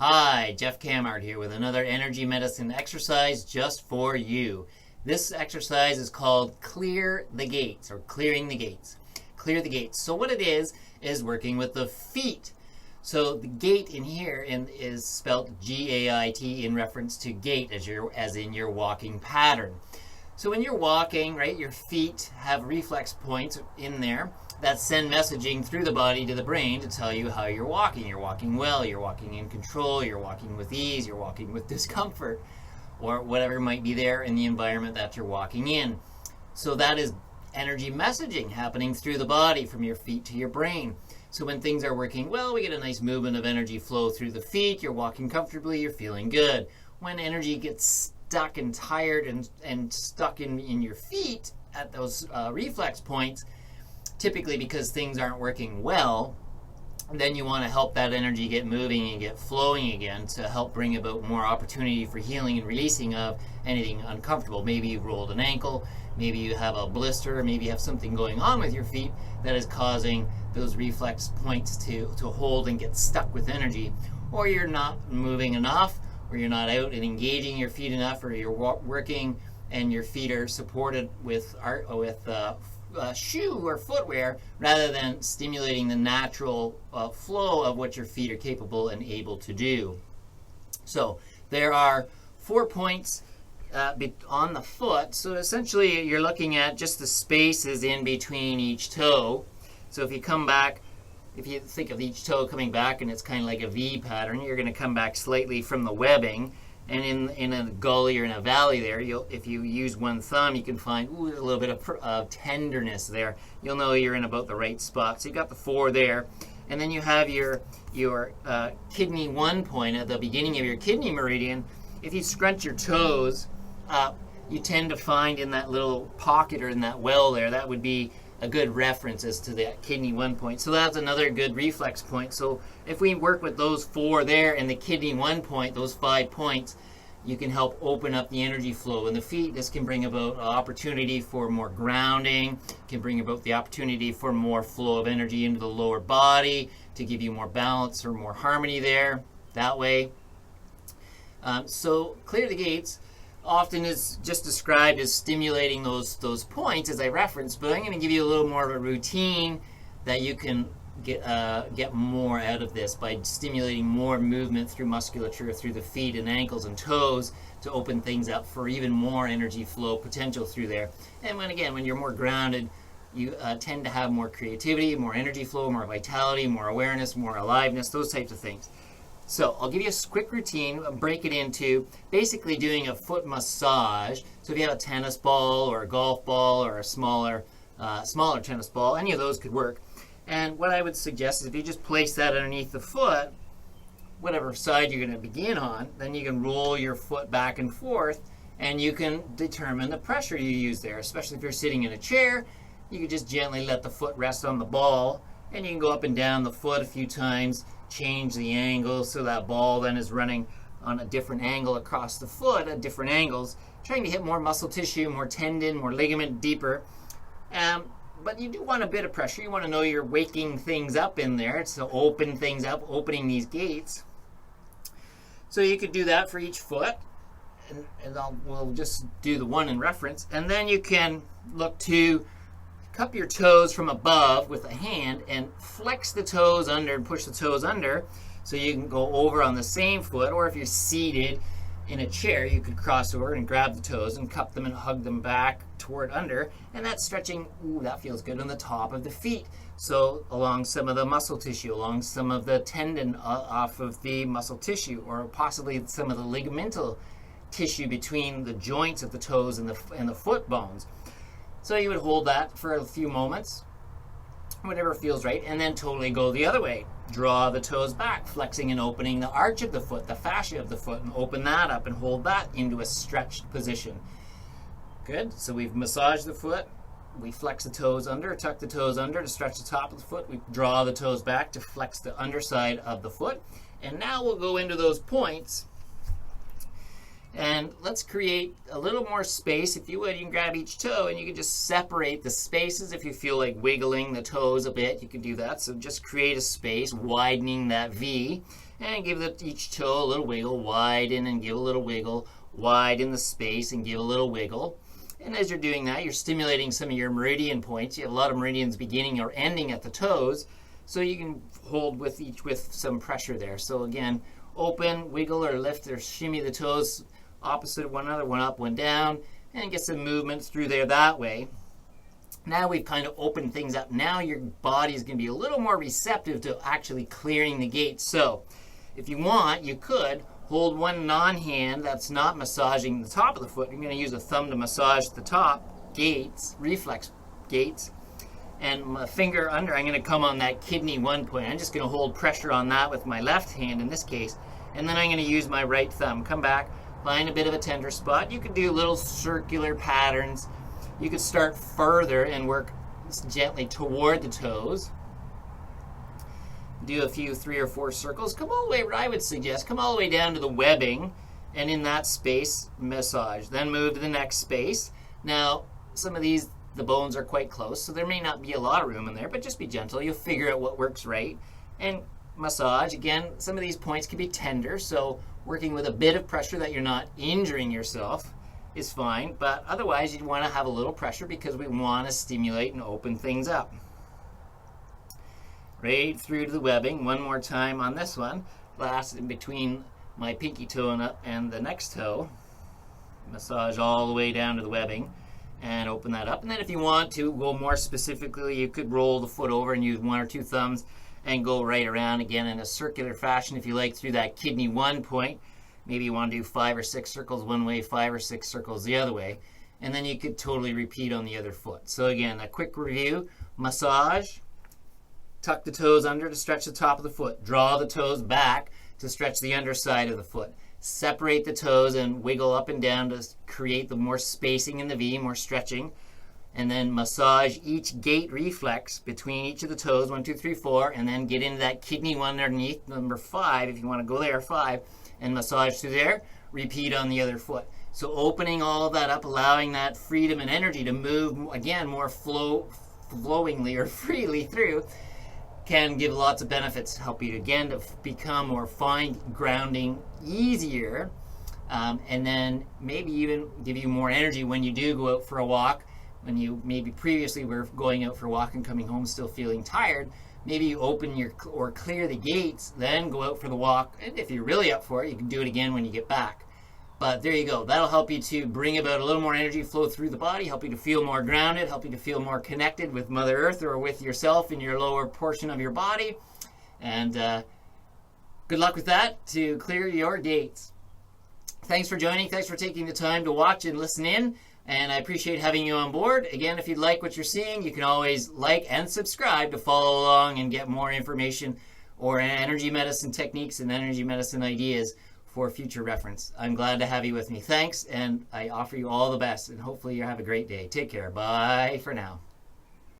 Hi, Jeff Camart here with another energy medicine exercise just for you. This exercise is called Clear the Gaits, or Clearing the Gaits. Clear the Gaits. So what it is working with the feet. So the gait in here is spelled G-A-I-T in reference to gait, as in your walking pattern. So when you're walking, right, your feet have reflex points in there that send messaging through the body to the brain to tell you how you're walking. You're walking well, you're walking in control, you're walking with ease, you're walking with discomfort, or whatever might be there in the environment that you're walking in. So that is energy messaging happening through the body from your feet to your brain. So when things are working well, we get a nice movement of energy flow through the feet, you're walking comfortably, you're feeling good. When energy gets stuck and tired and stuck in your feet at those reflex points, typically because things aren't working well, then you want to help that energy get moving and get flowing again to help bring about more opportunity for healing and releasing of anything uncomfortable. Maybe you've rolled an ankle, maybe you have a blister, maybe you have something going on with your feet that is causing those reflex points to hold and get stuck with energy, or you're not moving enough, or you're not out and engaging your feet enough, or you're working and your feet are supported with shoe or footwear rather than stimulating the natural flow of what your feet are capable and able to do. So there are 4 points on the foot. So essentially you're looking at just the spaces in between each toe. So if you come back, if you think of each toe coming back and it's kind of like a V pattern, you're going to come back slightly from the webbing. And in a gully or in a valley there, if you use one thumb, you can find a little bit of tenderness there. You'll know you're in about the right spot. So you got the 4 there. And then you have your kidney 1 point at the beginning of your kidney meridian. If you scrunch your toes up, you tend to find in that little pocket or in that well there, that would be a good reference as to that kidney 1 point. So that's another good reflex point. So if we work with those 4 there and the kidney 1 point, those 5 points, you can help open up the energy flow in the feet. This can bring about opportunity for more grounding, can bring about the opportunity for more flow of energy into the lower body to give you more balance or more harmony there that way. So Clear the Gaits often is just described as stimulating those points, as I referenced, but I'm going to give you a little more of a routine that you can get more out of this by stimulating more movement through musculature through the feet and ankles and toes to open things up for even more energy flow potential through there. And when you're more grounded, you tend to have more creativity, more energy flow, more vitality, more awareness, more aliveness, those types of things. So I'll give you a quick routine, break it into basically doing a foot massage. So if you have a tennis ball or a golf ball or a smaller tennis ball, any of those could work. And what I would suggest is if you just place that underneath the foot, whatever side you're going to begin on, then you can roll your foot back and forth and you can determine the pressure you use there. Especially if you're sitting in a chair, you can just gently let the foot rest on the ball and you can go up and down the foot a few times, change the angle so that ball then is running on a different angle across the foot at different angles, trying to hit more muscle tissue, more tendon, more ligament, deeper. But you do want a bit of pressure. You want to know you're waking things up in there to open things up, opening these gates. So you could do that for each foot, and we'll just do the one in reference. And then you can look to cup your toes from above with a hand and flex the toes under and push the toes under so you can go over on the same foot, or if you're seated in a chair, you could cross over and grab the toes and cup them and hug them back toward under, and that's stretching, that feels good on the top of the feet. So along some of the muscle tissue, along some of the tendon off of the muscle tissue, or possibly some of the ligamental tissue between the joints of the toes and the foot bones. So you would hold that for a few moments, whatever feels right, and then totally go the other way. Draw the toes back, flexing and opening the arch of the foot, the fascia of the foot, and open that up and hold that into a stretched position. Good. So we've massaged the foot. We flex the toes under, tuck the toes under to stretch the top of the foot. We draw the toes back to flex the underside of the foot. And now we'll go into those points. And let's create a little more space. If you would, you can grab each toe and you can just separate the spaces. If you feel like wiggling the toes a bit, you can do that. So just create a space, widening that V. and give each toe a little wiggle, widen and give a little wiggle, widen the space and give a little wiggle. And as you're doing that, you're stimulating some of your meridian points. You have a lot of meridians beginning or ending at the toes, so you can hold with each with some pressure there. So again, open, wiggle or lift or shimmy the toes opposite of one another, one up, one down, and get some movement through there that way. Now we've kind of opened things up. Now your body is going to be a little more receptive to actually clearing the gait. So if you want, you could hold one non-hand that's not massaging the top of the foot. You're going to use a thumb to massage the top, gaits, reflex gaits, and my finger under, I'm going to come on that kidney 1 point. I'm just going to hold pressure on that with my left hand in this case, and then I'm going to use my right thumb. Come back, find a bit of a tender spot. You could do little circular patterns. You could start further and work gently toward the toes. Do a few 3 or 4 circles. Come all the way, I would suggest, come all the way down to the webbing, and in that space, massage. Then move to the next space. Now, some of these, the bones are quite close, so there may not be a lot of room in there, but just be gentle. You'll figure out what works right. And massage, again, some of these points can be tender, so working with a bit of pressure that you're not injuring yourself is fine, but otherwise you'd want to have a little pressure because we want to stimulate and open things up. Right through to the webbing. One more time on this one. Last in between my pinky toe and the next toe. Massage all the way down to the webbing and open that up. And then if you want to go more specifically, you could roll the foot over and use 1 or 2 thumbs and go right around again in a circular fashion if you like through that kidney 1 point. Maybe you want to do 5 or 6 circles one way, 5 or 6 circles the other way. And then you could totally repeat on the other foot. So again, a quick review. Massage. Tuck the toes under to stretch the top of the foot. Draw the toes back to stretch the underside of the foot. Separate the toes and wiggle up and down to create the more spacing in the V, more stretching. And then massage each gait reflex between each of the toes, 1, 2, 3, 4, and then get into that kidney 1 underneath, number 5, if you want to go there, 5, and massage through there. Repeat on the other foot. So opening all of that up, allowing that freedom and energy to move, again, more flowingly or freely through, can give lots of benefits, help you again to become or find grounding easier, and then maybe even give you more energy when you do go out for a walk. When you maybe previously were going out for a walk and coming home still feeling tired, maybe you open or clear the gates, then go out for the walk, and if you're really up for it, you can do it again when you get back. But there you go. That'll help you to bring about a little more energy flow through the body, help you to feel more grounded, help you to feel more connected with Mother Earth or with yourself in your lower portion of your body. And good luck with that to clear your gates. Thanks for joining. Thanks for taking the time to watch and listen in. And I appreciate having you on board. Again, if you like what you're seeing, you can always like and subscribe to follow along and get more information or energy medicine techniques and energy medicine ideas for future reference. I'm glad to have you with me. Thanks, and I offer you all the best, and hopefully you have a great day. Take care. Bye for now.